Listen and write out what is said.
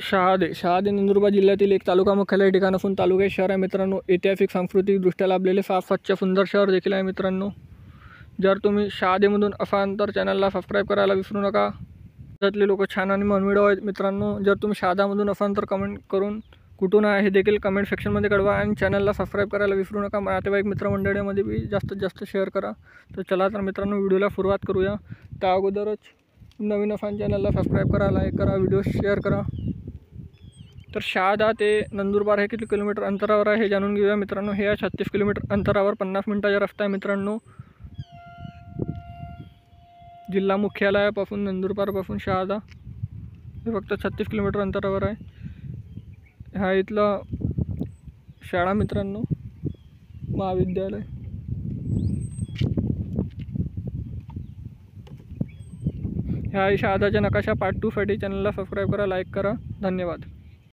शहादे नंदुरबार जिल्ह्यातील एक तालुका मुख्यालय ठिकाण असून तालुका शहर आहे मित्रांनो. ऐतिहासिक सांस्कृतिक दृष्ट्या लाभलेले फार स्वच्छ सुंदर शहर देखील आहे मित्रांनो. जर तुम्ही शहादेमधून असाल तर चॅनलला सबस्क्राईब करायला विसरू नका. त्यातले लोक छान आणि मनमिळाऊ आहेत मित्रांनो. जर तुम्ही शहादामधून असाल तर कमेंट करून कुठून आहे हे देखील कमेंट सेक्शनमध्ये कळवा आणि चॅनलला सबस्क्राईब करायला विसरू नका. नातेवाईक मित्रमंडळीमध्ये बी जास्तीत जास्त शेअर करा. तर चला तर मित्रांनो व्हिडिओला सुरुवात करूया. त्या अगोदरच नवीन असाल चॅनलला सबस्क्राईब करा, लाईक करा, व्हिडिओ शेअर करा. तर शहादा ते नंदुरबार हे किती किलोमीटर अंतरावर आहे हे जाणून घेऊया मित्रांनो. हे 36 किलोमीटर अंतरावर 50 मिनिटाचा रस्ता आहे मित्रांनो. जिल्हा मुख्यालयापासून नंदुरबारपासून शहादा हे फक्त 36 किलोमीटर अंतरावर आहे. हा इथला शाळा मित्रांनो, महाविद्यालय. ह्या शहादाच्या नकाशा पार्ट 2 साठी चॅनलला सबस्क्राईब करा, लाईक करा. धन्यवाद.